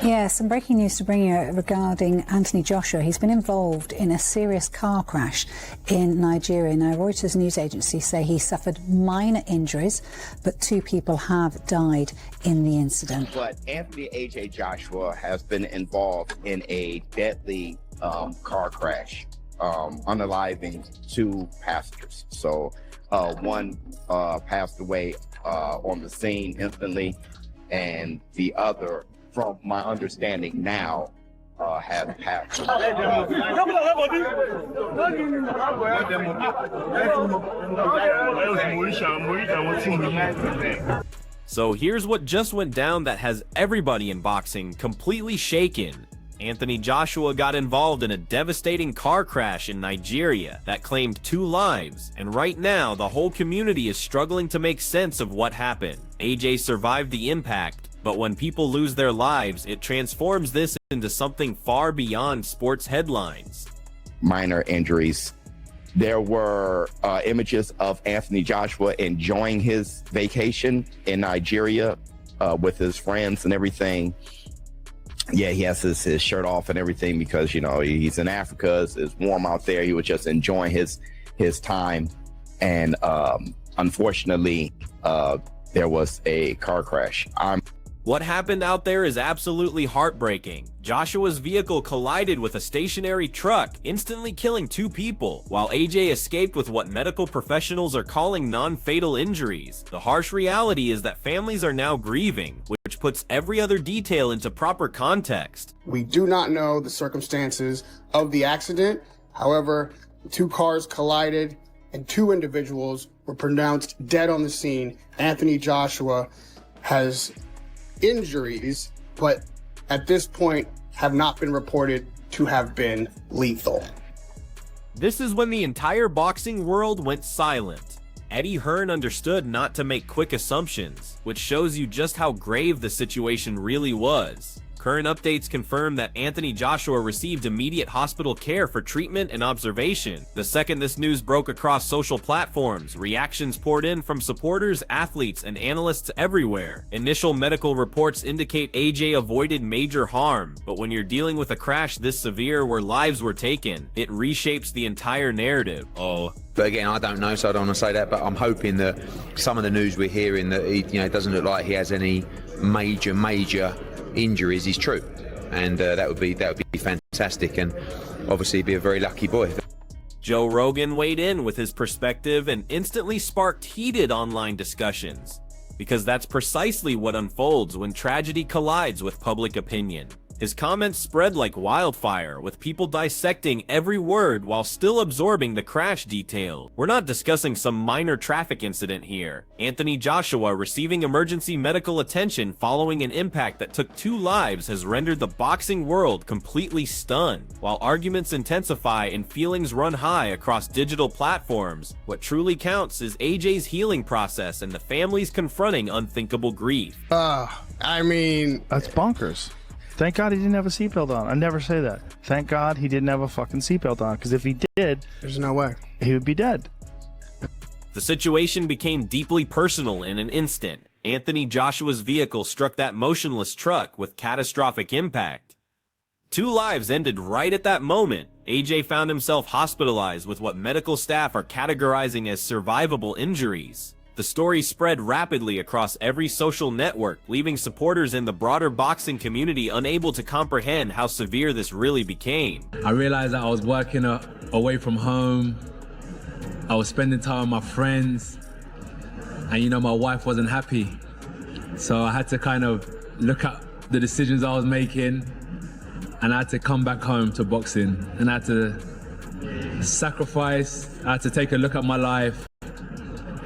Yeah, some breaking news to bring you regarding Anthony Joshua. He's been involved in a serious car crash in Nigeria. Now, Reuters news agency say he suffered minor injuries, but 2 people have died in the incident. But Anthony A.J. Joshua has been involved in a deadly car crash, unaliving 2 passengers. So one passed away on the scene instantly, and the other, from my understanding now, has passed. So here's what just went down that has everybody in boxing completely shaken. Anthony Joshua got involved in a devastating car crash in Nigeria that claimed 2 lives, and right now the whole community is struggling to make sense of what happened. AJ survived the impact, but when people lose their lives, it transforms this into something far beyond sports headlines. Minor injuries. There were images of Anthony Joshua enjoying his vacation in Nigeria with his friends and everything. Yeah, he has his shirt off and everything because, you know, he's in Africa. It's warm out there. He was just enjoying his time. And unfortunately, there was a car crash. What happened out there is absolutely heartbreaking. Joshua's vehicle collided with a stationary truck, instantly killing 2 people, while AJ escaped with what medical professionals are calling non-fatal injuries. The harsh reality is that families are now grieving, which puts every other detail into proper context. We do not know the circumstances of the accident. However, 2 cars collided and 2 individuals were pronounced dead on the scene. Anthony Joshua has injuries, but at this point have not been reported to have been lethal. This is when the entire boxing world went silent. Eddie Hearn understood not to make quick assumptions, which shows you just how grave the situation really was. Current updates confirm that Anthony Joshua received immediate hospital care for treatment and observation. The second this news broke across social platforms, reactions poured in from supporters, athletes, and analysts everywhere. Initial medical reports indicate AJ avoided major harm, but when you're dealing with a crash this severe where lives were taken, it reshapes the entire narrative. But again, I don't know, so I don't want to say that, but I'm hoping that some of the news we're hearing that it doesn't look like he has any major injuries is true, and that would be fantastic, and obviously be a very lucky boy. Joe Rogan weighed in with his perspective and instantly sparked heated online discussions, because that's precisely what unfolds when tragedy collides with public opinion. His comments spread like wildfire, with people dissecting every word while still absorbing the crash detail. We're not discussing some minor traffic incident here. Anthony Joshua receiving emergency medical attention following an impact that took 2 lives has rendered the boxing world completely stunned. While arguments intensify and feelings run high across digital platforms, what truly counts is AJ's healing process and the families confronting unthinkable grief. I mean, that's bonkers. Thank God he didn't have a seatbelt on. I never say that. Thank God he didn't have a fucking seatbelt on, because if he did, there's no way he would be dead. The situation became deeply personal in an instant. Anthony Joshua's vehicle struck that motionless truck with catastrophic impact. 2 lives ended right at that moment. AJ found himself hospitalized with what medical staff are categorizing as survivable injuries. The story spread rapidly across every social network, leaving supporters in the broader boxing community unable to comprehend how severe this really became. I realized that I was working away from home. I was spending time with my friends, and my wife wasn't happy. So I had to kind of look at the decisions I was making, and I had to come back home to boxing, and I had to sacrifice, I had to take a look at my life,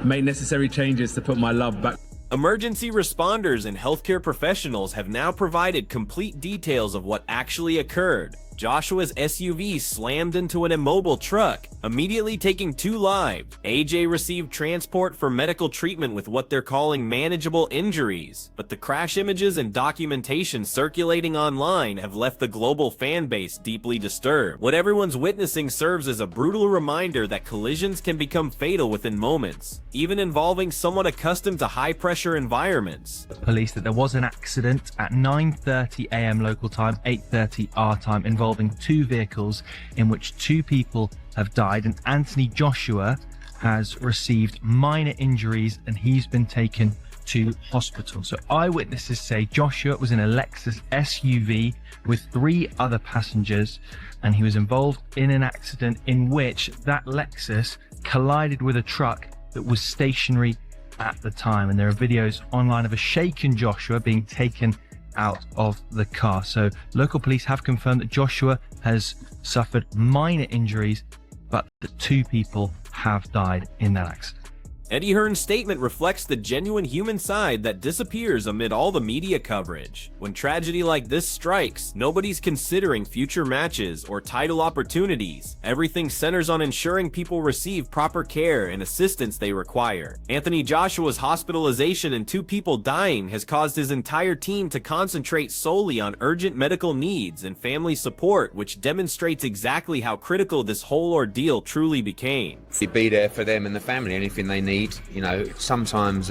make necessary changes to put my love back. Emergency responders and healthcare professionals have now provided complete details of what actually occurred. Joshua's SUV slammed into an immobile truck, immediately taking 2 lives. AJ received transport for medical treatment with what they're calling manageable injuries, but the crash images and documentation circulating online have left the global fan base deeply disturbed. What everyone's witnessing serves as a brutal reminder that collisions can become fatal within moments, even involving someone accustomed to high-pressure environments. Police that there was an accident at 9:30 a.m. local time, 8:30 our time, involving 2 vehicles in which 2 people have died, and Anthony Joshua has received minor injuries and he's been taken to hospital. So eyewitnesses say Joshua was in a Lexus SUV with 3 other passengers, and he was involved in an accident in which that Lexus collided with a truck that was stationary at the time. And there are videos online of a shaken Joshua being taken out of the car. So local police have confirmed that Joshua has suffered minor injuries, but that 2 people have died in that accident. Eddie Hearn's statement reflects the genuine human side that disappears amid all the media coverage. When tragedy like this strikes, nobody's considering future matches or title opportunities. Everything centers on ensuring people receive proper care and assistance they require. Anthony Joshua's hospitalization and 2 people dying has caused his entire team to concentrate solely on urgent medical needs and family support, which demonstrates exactly how critical this whole ordeal truly became. You'd be there for them and the family, anything they need. You know, sometimes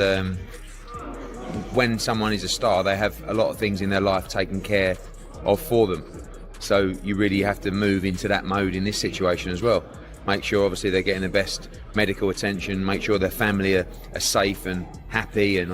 when someone is a star, they have a lot of things in their life taken care of for them. So you really have to move into that mode in this situation as well. Make sure, obviously, they're getting the best medical attention, make sure their family are safe and happy and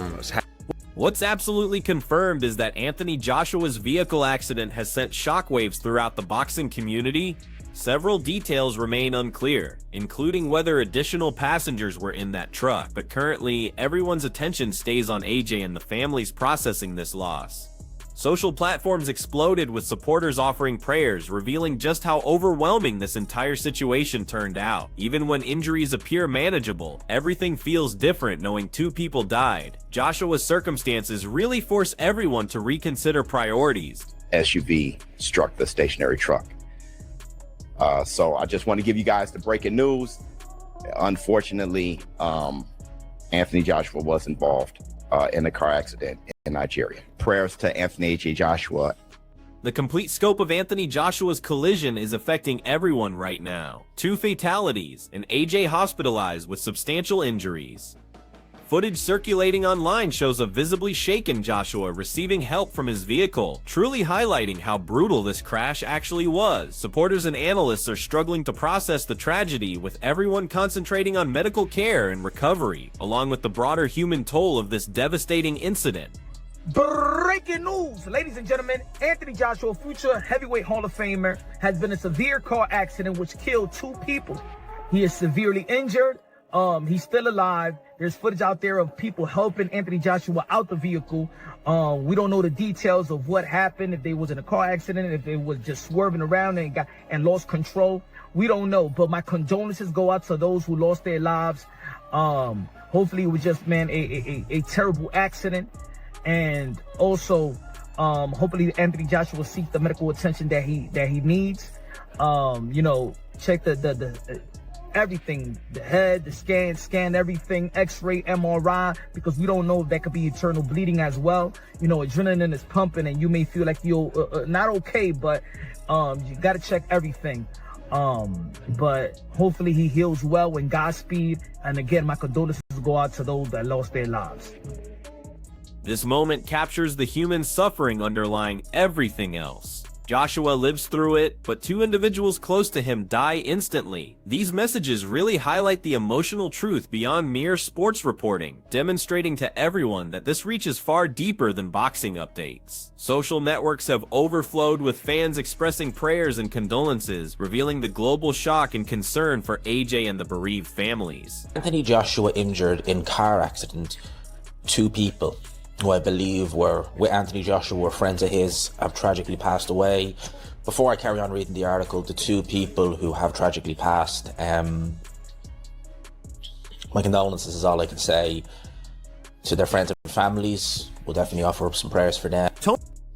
What's absolutely confirmed is that Anthony Joshua's vehicle accident has sent shockwaves throughout the boxing community. Several details remain unclear, including whether additional passengers were in that truck, but currently everyone's attention stays on AJ and the families processing this loss. Social platforms exploded with supporters offering prayers, revealing just how overwhelming this entire situation turned out. Even when injuries appear manageable, everything feels different knowing 2 people died. Joshua's circumstances really force everyone to reconsider priorities. SUV struck the stationary truck. So I just want to give you guys the breaking news. Unfortunately, Anthony Joshua was involved in a car accident in Nigeria. Prayers to Anthony AJ Joshua. The complete scope of Anthony Joshua's collision is affecting everyone right now. 2 fatalities, and AJ hospitalized with substantial injuries. Footage circulating online shows a visibly shaken Joshua receiving help from his vehicle, truly highlighting how brutal this crash actually was. Supporters and analysts are struggling to process the tragedy, with everyone concentrating on medical care and recovery, along with the broader human toll of this devastating incident. Breaking news, ladies and gentlemen, Anthony Joshua, future heavyweight Hall of Famer, has been in a severe car accident which killed 2 people. He is severely injured. He's still alive. There's footage out there of people helping Anthony Joshua out the vehicle. We don't know the details of what happened, if they was in a car accident, if they was just swerving around and lost control. We don't know, but my condolences go out to those who lost their lives. Hopefully it was just, man, a terrible accident. And also, hopefully Anthony Joshua will seek the medical attention that he needs. Check the everything, the head, the scan everything, x-ray, MRI, because we don't know if that could be internal bleeding as well. Adrenaline is pumping and you may feel like you're not okay, but you got to check everything. But hopefully he heals well, and Godspeed. And again, my condolences go out to those that lost their lives. This moment captures the human suffering underlying everything else. Joshua lives through it, but 2 individuals close to him die instantly. These messages really highlight the emotional truth beyond mere sports reporting, demonstrating to everyone that this reaches far deeper than boxing updates. Social networks have overflowed with fans expressing prayers and condolences, revealing the global shock and concern for AJ and the bereaved families. Anthony Joshua injured in car accident. 2 people who I believe were with Anthony Joshua were friends of his have tragically passed away. Before I carry on reading the article, the 2 people who have tragically passed, my condolences is all I can say to their friends and families. We'll definitely offer up some prayers for them.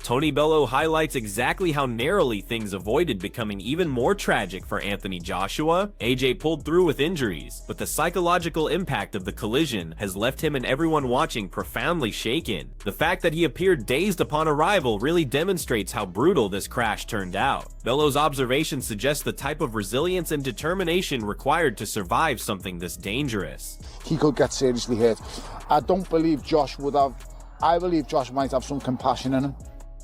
Tony Bello highlights exactly how narrowly things avoided becoming even more tragic for Anthony Joshua. AJ pulled through with injuries, but the psychological impact of the collision has left him and everyone watching profoundly shaken. The fact that he appeared dazed upon arrival really demonstrates how brutal this crash turned out. Bello's observations suggest the type of resilience and determination required to survive something this dangerous. He could get seriously hurt. I believe Josh might have some compassion in him.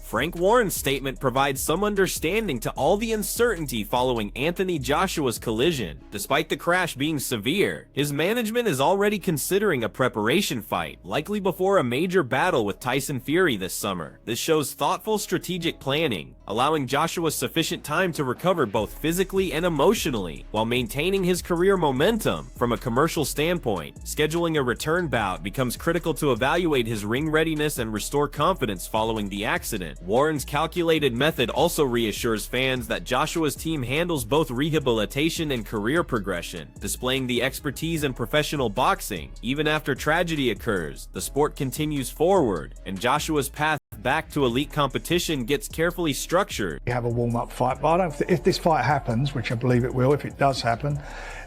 Frank Warren's statement provides some understanding to all the uncertainty following Anthony Joshua's collision. Despite the crash being severe, his management is already considering a preparation fight, likely before a major battle with Tyson Fury this summer. This shows thoughtful strategic planning, allowing Joshua sufficient time to recover both physically and emotionally, while maintaining his career momentum. From a commercial standpoint, scheduling a return bout becomes critical to evaluate his ring readiness and restore confidence following the accident. Warren's calculated method also reassures fans that Joshua's team handles both rehabilitation and career progression, displaying the expertise in professional boxing. Even after tragedy occurs, the sport continues forward, and Joshua's path back to elite competition gets carefully structured. We have a warm-up fight, but if this fight happens, which I believe it will, if it does happen,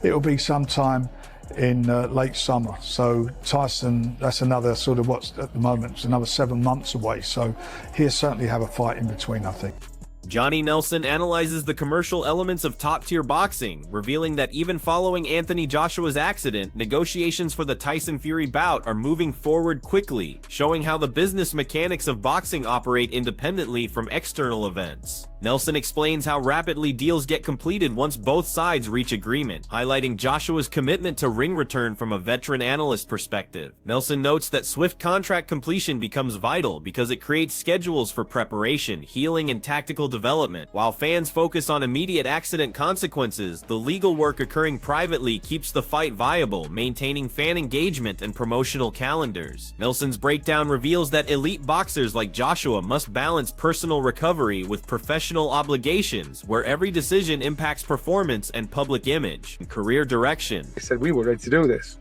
it will be sometime in late summer. So Tyson, that's another sort of what's at the moment, it's another 7 months away. So he'll certainly have a fight in between, I think. Johnny Nelson analyzes the commercial elements of top-tier boxing, revealing that even following Anthony Joshua's accident, negotiations for the Tyson Fury bout are moving forward quickly, showing how the business mechanics of boxing operate independently from external events. Nelson explains how rapidly deals get completed once both sides reach agreement, highlighting Joshua's commitment to ring return from a veteran analyst perspective. Nelson notes that swift contract completion becomes vital because it creates schedules for preparation, healing, and tactical development. While fans focus on immediate accident consequences, the legal work occurring privately keeps the fight viable, maintaining fan engagement and promotional calendars. Nelson's breakdown reveals that elite boxers like Joshua must balance personal recovery with professional obligations, where every decision impacts performance and public image and career direction. They said we were ready to do this.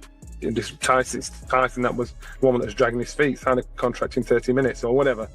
Just Tyson, that was the woman that was dragging his feet, signed a contract in 30 minutes or whatever.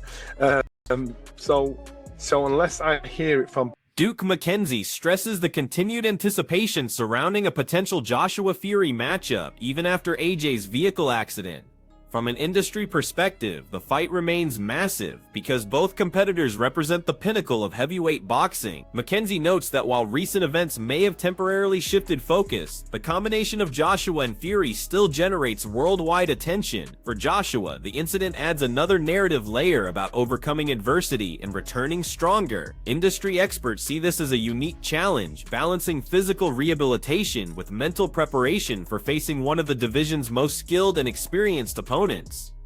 So unless I hear it from Duke McKenzie stresses the continued anticipation surrounding a potential Joshua Fury matchup even after AJ's vehicle accident. From an industry perspective, the fight remains massive because both competitors represent the pinnacle of heavyweight boxing. McKenzie notes that while recent events may have temporarily shifted focus, the combination of Joshua and Fury still generates worldwide attention. For Joshua, the incident adds another narrative layer about overcoming adversity and returning stronger. Industry experts see this as a unique challenge, balancing physical rehabilitation with mental preparation for facing one of the division's most skilled and experienced opponents.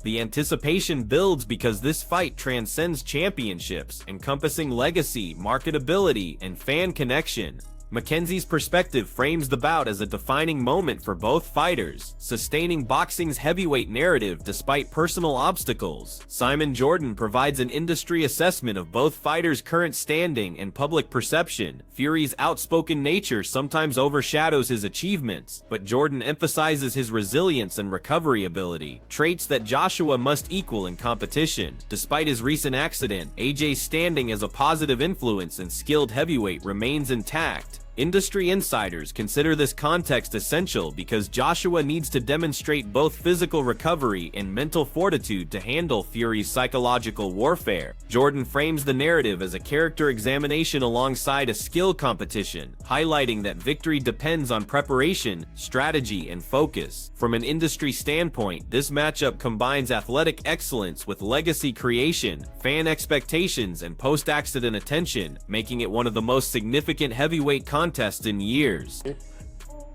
The anticipation builds because this fight transcends championships, encompassing legacy, marketability, and fan connection. McKenzie's perspective frames the bout as a defining moment for both fighters, sustaining boxing's heavyweight narrative despite personal obstacles. Simon Jordan provides an industry assessment of both fighters' current standing and public perception. Fury's outspoken nature sometimes overshadows his achievements, but Jordan emphasizes his resilience and recovery ability, traits that Joshua must equal in competition. Despite his recent accident, AJ's standing as a positive influence and skilled heavyweight remains intact. Industry insiders consider this context essential because Joshua needs to demonstrate both physical recovery and mental fortitude to handle Fury's psychological warfare. Jordan frames the narrative as a character examination alongside a skill competition, highlighting that victory depends on preparation, strategy, and focus. From an industry standpoint, this matchup combines athletic excellence with legacy creation, fan expectations, and post-accident attention, making it one of the most significant heavyweight contests in years.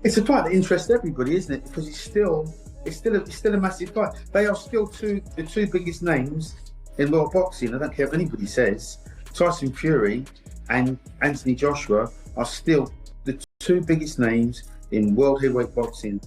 It's a fight that interests everybody, isn't it? Because it's still a massive fight. They are still the two biggest names in world boxing. I don't care what anybody says. Tyson Fury and Anthony Joshua are still the two biggest names in world heavyweight boxing.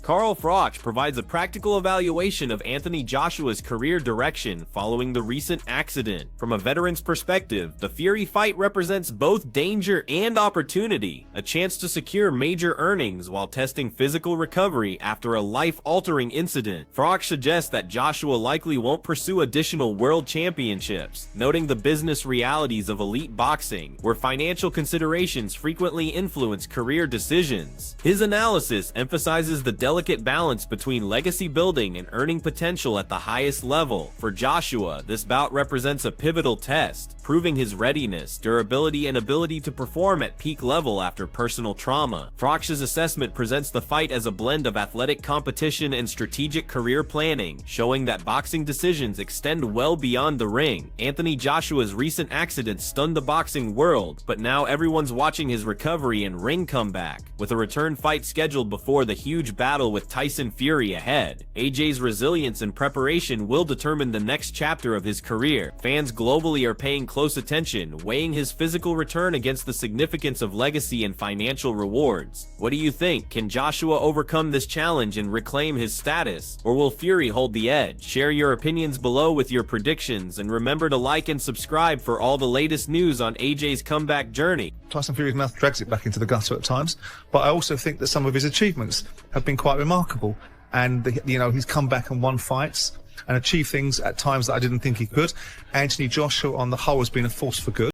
Carl Froch provides a practical evaluation of Anthony Joshua's career direction following the recent accident. From a veteran's perspective, the Fury fight represents both danger and opportunity, a chance to secure major earnings while testing physical recovery after a life-altering incident. Froch suggests that Joshua likely won't pursue additional world championships, noting the business realities of elite boxing, where financial considerations frequently influence career decisions. His analysis emphasizes the delicate balance between legacy building and earning potential at the highest level. For Joshua, this bout represents a pivotal test, proving his readiness, durability, and ability to perform at peak level after personal trauma. Froch's assessment presents the fight as a blend of athletic competition and strategic career planning, showing that boxing decisions extend well beyond the ring. Anthony Joshua's recent accident stunned the boxing world, but now everyone's watching his recovery and ring comeback, with a return fight scheduled before the huge battle with Tyson Fury ahead. AJ's resilience and preparation will determine the next chapter of his career. Fans globally are paying close attention, weighing his physical return against the significance of legacy and financial rewards. What do you think? Can Joshua overcome this challenge and reclaim his status? Or will Fury hold the edge? Share your opinions below with your predictions, and remember to like and subscribe for all the latest news on AJ's comeback journey. Tyson Fury's mouth drags it back into the gutter at times, but I also think that some of his achievements have been quite remarkable, and he's come back and won fights and achieved things at times that I didn't think he could. Anthony Joshua on the whole has been a force for good.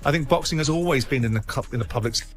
I think boxing has always been in the public's